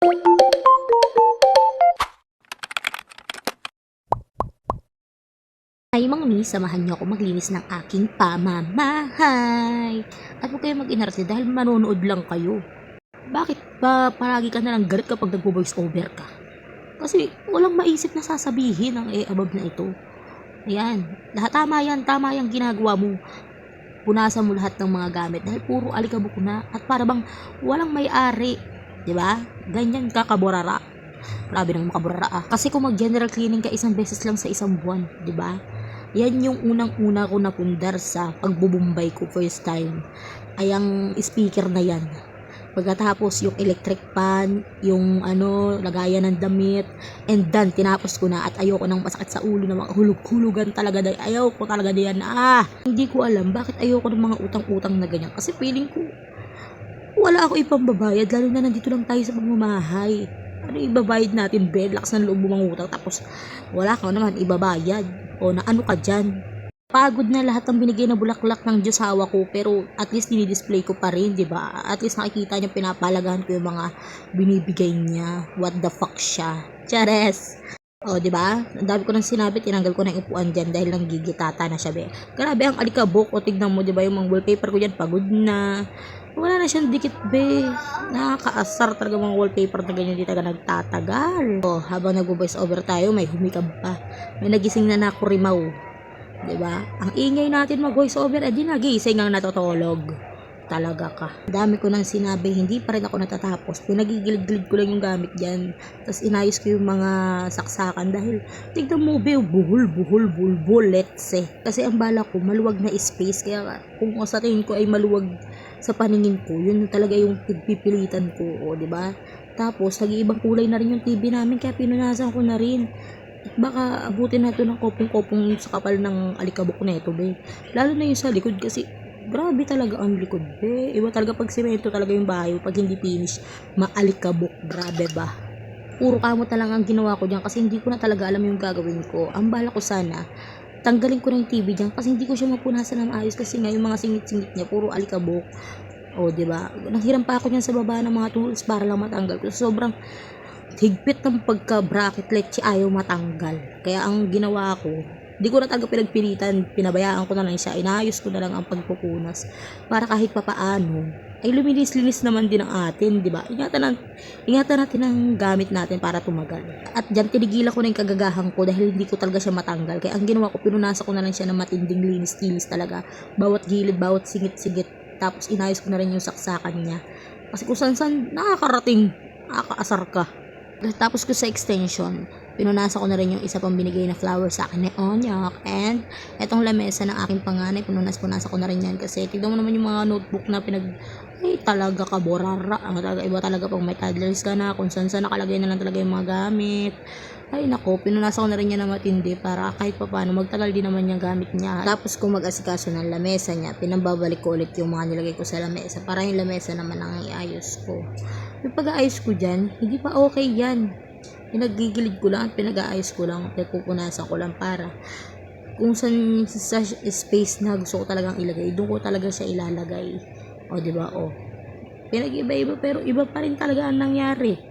Ay mga mi, samahan niyo ako maglinis ng aking pamamahay. At huwag kayong mag-inarte dahil manonood lang kayo. Bakit ba palagi ka nalang galit kapag nagvo-voice over ka? Kasi walang maisip na sasabihin ang above na ito. Ayan, lahat tama yan ginagawa mo. Punasan mo lahat ng mga gamit dahil puro alikabok na at para bang walang may-ari. 'Di ba? Ganyan ka kaborara. Grabe nang makaborara ah. Kasi kung mag-general cleaning ka isang beses lang sa isang buwan, 'di ba? Yan yung unang-una ko napundar sa pagbubumbay ko first time. Ay ang speaker na yan. Pagkatapos yung electric fan, yung lagayan ng damit, and then tinapos ko na at ayoko nang masakit sa ulo ng mga hulug-hulugan talaga dahil ayoko talaga diyan. Hindi ko alam bakit ayoko ng mga utang-utang na ganyan kasi feeling ko wala ako ipambabayad lalo na nandito lang tayo sa pamamahay. Ano ibabayad natin, Ben? Lakas ng loob mo mangutang tapos wala ka naman ibabayad. O na ano ka dyan? Pagod na lahat ng binigay na bulaklak ng Diyosawa ko pero at least dinidisplay ko pa rin, di ba? At least nakikita niya pinapalagahan ko yung mga binibigay niya. What the fuck siya? Chares! O, di ba? Ang dami ko nang sinabi, tinanggal ko na yung upuan dyan dahil lang gigitata na siya, be. Grabe ang alikabok. O, tignan mo, di ba, yung mga wallpaper ko dyan, pagod na. Wala na siyang dikit, be. Nakakaasar talaga mga wallpaper na ganyan, di talaga nagtatagal. O, habang nag-voice over tayo, may humikab pa. May nagising na nakurimaw. Diba? Ang ingay natin mag-voice over, di nagising ang natutulog. Talaga ka. Dami ko nang sinabi, hindi pa rin ako natatapos. Pinagigilid-gilid ko lang yung gamit dyan. Tapos inayos ko yung mga saksakan dahil tignan mo, be, buhol, bullets eh. Kasi ang bala ko, maluwag na space. Kaya kung sa tingin ko ay maluwag sa paningin ko, yun talaga yung pipilitan ko. O, diba? Tapos, nag-iibang kulay na rin yung TV namin, kaya pinunasan ko na rin. Baka abutin na ito ng kopong-kopong sa kapal ng alikabok na ito, be. Lalo na yung sa likod kasi grabe talaga ang likod, be. Iba talaga pag semento talaga yung bahay. Pag hindi finish, maalikabok. Grabe ba? Puro kamot na lang ang ginawa ko dyan kasi hindi ko na talaga alam yung gagawin ko. Ang bala ko sana, tanggalin ko na yung TV dyan kasi hindi ko siya mapunasan ng ayos kasi nga yung mga singit-singit niya, puro alikabok. O, diba? Nanghiram pa ako dyan sa baba ng mga tools para lang matanggal ko. Sobrang higpit ng pagka-bracket leche ayaw matanggal. Kaya ang ginawa ko, di ko na talaga pinagpilitan, pinabayaan ko na lang siya, inayos ko na lang ang pagpupunas para kahit papaano ay luminis-linis naman din ang atin, di ba? Ingatan natin ang gamit natin para tumagal. At diyan tinigilan ko na yung kagagahan ko dahil hindi ko talaga siya matanggal. Kaya ang ginawa ko, pinunasan ko na lang siya ng matinding linis-linis talaga. Bawat gilid, bawat singit-singit. Tapos inayos ko na rin yung saksakan niya. Kasi kung saan-saan nakakarating, nakakaasar ka. Tapos ko sa extension, pinunasan ko na rin yung isa pang binigay na flower sa akin ni Onyak. And etong lamesa ng aking panganay, punasan ko na rin yan. Kasi tignan mo naman yung mga notebook na ay talaga ka borara. Iba talaga pag may toddlers ka na, kung saan nakalagay na lang talaga yung mga gamit. Ay nako, pinunasan ko na rin yan na matindi para kahit pa paano magtagal din naman yung gamit niya. Tapos kung mag-asikaso ng lamesa niya, pinababalik ko ulit yung mga nilagay ko sa lamesa para yung lamesa naman ang iayos ko. Yung pag-aayos ko dyan, hindi pa okay yan. Pinagigilid ko lang at pinag-aayos ko lang, pupunasan ko lang para kung saan sa space na gusto ko talagang ilagay, doon ko talaga siya ilalagay. O, diba? O. Pinag-iba-iba pero iba pa rin talaga ang nangyari.